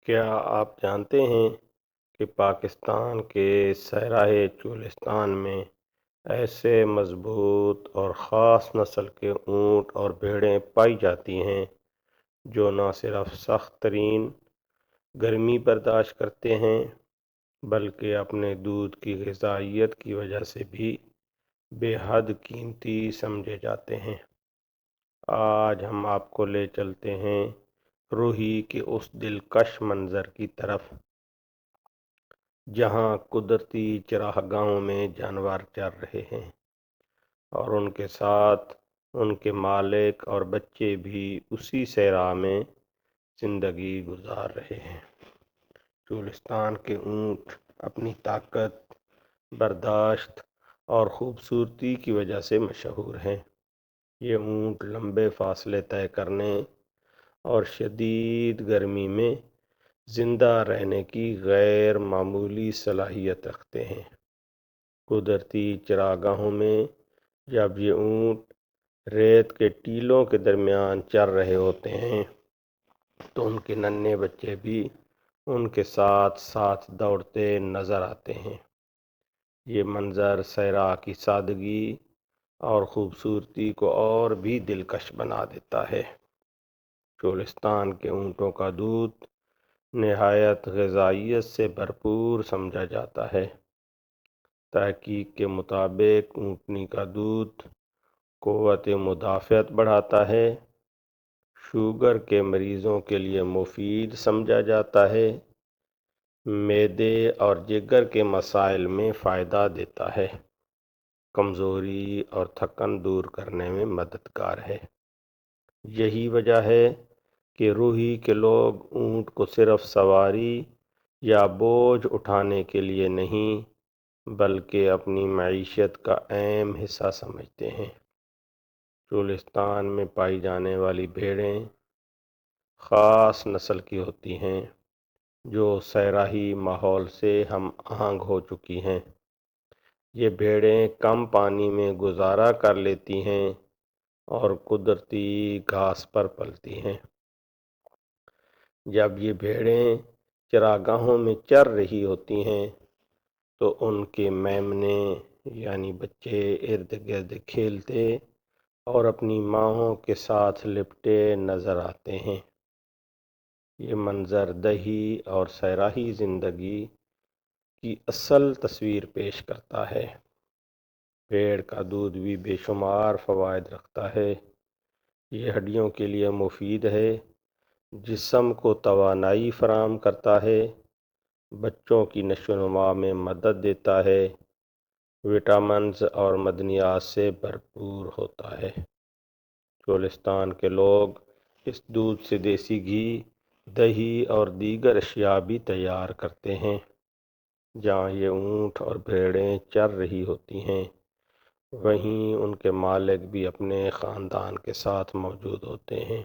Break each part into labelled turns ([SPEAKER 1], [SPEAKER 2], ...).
[SPEAKER 1] کیا آپ جانتے ہیں کہ پاکستان کے صحرائے چولستان میں ایسے مضبوط اور خاص نسل کے اونٹ اور بھیڑیں پائی جاتی ہیں جو نہ صرف سخت ترین گرمی برداشت کرتے ہیں بلکہ اپنے دودھ کی غذائیت کی وجہ سے بھی بے حد قیمتی سمجھے جاتے ہیں۔ آج ہم آپ کو لے چلتے ہیں روہی کے اس دلکش منظر کی طرف جہاں قدرتی چراگاہوں میں جانور چر رہے ہیں اور ان کے ساتھ ان کے مالک اور بچے بھی اسی صحرا میں زندگی گزار رہے ہیں۔ چولستان کے اونٹ اپنی طاقت، برداشت اور خوبصورتی کی وجہ سے مشہور ہیں۔ یہ اونٹ لمبے فاصلے طے کرنے اور شدید گرمی میں زندہ رہنے کی غیر معمولی صلاحیت رکھتے ہیں۔ قدرتی چراگاہوں میں جب یہ اونٹ ریت کے ٹیلوں کے درمیان چر رہے ہوتے ہیں تو ان کے ننھے بچے بھی ان کے ساتھ ساتھ دوڑتے نظر آتے ہیں۔ یہ منظر صحرا کی سادگی اور خوبصورتی کو اور بھی دلکش بنا دیتا ہے۔ چولستان کے اونٹوں کا دودھ نہایت غذائیت سے بھرپور سمجھا جاتا ہے۔ تحقیق کے مطابق اونٹنی کا دودھ قوت مدافعت بڑھاتا ہے، شوگر کے مریضوں کے لیے مفید سمجھا جاتا ہے، معدے اور جگر کے مسائل میں فائدہ دیتا ہے، کمزوری اور تھکن دور کرنے میں مددگار ہے۔ یہی وجہ ہے کہ روہی کے لوگ اونٹ کو صرف سواری یا بوجھ اٹھانے کے لیے نہیں بلکہ اپنی معیشت کا اہم حصہ سمجھتے ہیں۔ چولستان میں پائی جانے والی بھیڑیں خاص نسل کی ہوتی ہیں جو صحرائی ماحول سے ہم آہنگ ہو چکی ہیں۔ یہ بھیڑیں کم پانی میں گزارا کر لیتی ہیں اور قدرتی گھاس پر پلتی ہیں۔ جب یہ بھیڑیں چراگاہوں میں چر رہی ہوتی ہیں تو ان کے میمنے یعنی بچے ارد گرد کھیلتے اور اپنی ماؤں کے ساتھ لپٹے نظر آتے ہیں۔ یہ منظر دیہی اور صحرائی زندگی کی اصل تصویر پیش کرتا ہے۔ بھیڑ کا دودھ بھی بے شمار فوائد رکھتا ہے۔ یہ ہڈیوں کے لیے مفید ہے، جسم کو توانائی فراہم کرتا ہے، بچوں کی نشو و نما میں مدد دیتا ہے، وٹامنز اور معدنیات سے بھرپور ہوتا ہے۔ چولستان کے لوگ اس دودھ سے دیسی گھی، دہی اور دیگر اشیاء بھی تیار کرتے ہیں۔ جہاں یہ اونٹ اور بھیڑیں چر رہی ہوتی ہیں وہیں ان کے مالک بھی اپنے خاندان کے ساتھ موجود ہوتے ہیں۔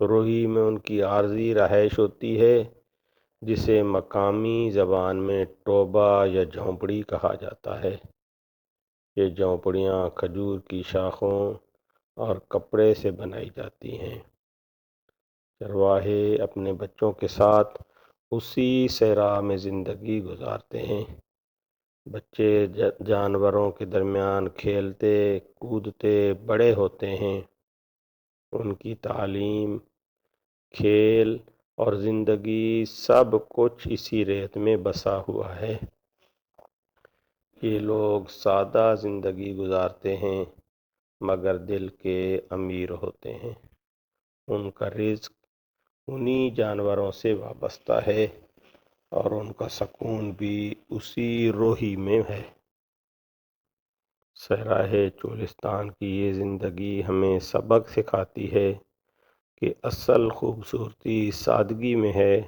[SPEAKER 1] روہی میں ان کی عارضی رہائش ہوتی ہے جسے مقامی زبان میں ٹوبہ یا جھونپڑی کہا جاتا ہے۔ یہ جھونپڑیاں کھجور کی شاخوں اور کپڑے سے بنائی جاتی ہیں۔ چرواہے اپنے بچوں کے ساتھ اسی صحرا میں زندگی گزارتے ہیں۔ بچے جانوروں کے درمیان کھیلتے کودتے بڑے ہوتے ہیں۔ ان کی تعلیم، کھیل اور زندگی سب کچھ اسی ریت میں بسا ہوا ہے۔ یہ لوگ سادہ زندگی گزارتے ہیں مگر دل کے امیر ہوتے ہیں۔ ان کا رزق انہی جانوروں سے وابستہ ہے اور ان کا سکون بھی اسی روہی میں ہے۔ صحرائے چولستان کی یہ زندگی ہمیں سبق سکھاتی ہے کہ اصل خوبصورتی سادگی میں ہے،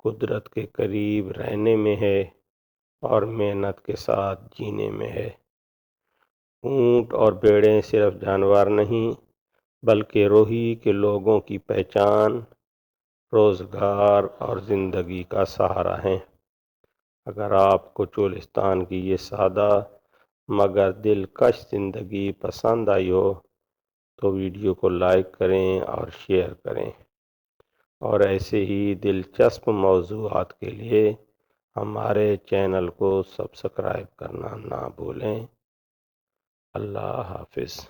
[SPEAKER 1] قدرت کے قریب رہنے میں ہے اور محنت کے ساتھ جینے میں ہے۔ اونٹ اور بھیڑیں صرف جانور نہیں بلکہ روہی کے لوگوں کی پہچان، روزگار اور زندگی کا سہارا ہیں۔ اگر آپ کو چولستان کی یہ سادہ مگر دلکش زندگی پسند آئی ہو تو ویڈیو کو لائک کریں اور شیئر کریں۔ اور ایسے ہی دلچسپ موضوعات کے لیے ہمارے چینل کو سبسکرائب کرنا نہ بھولیں۔ اللہ حافظ۔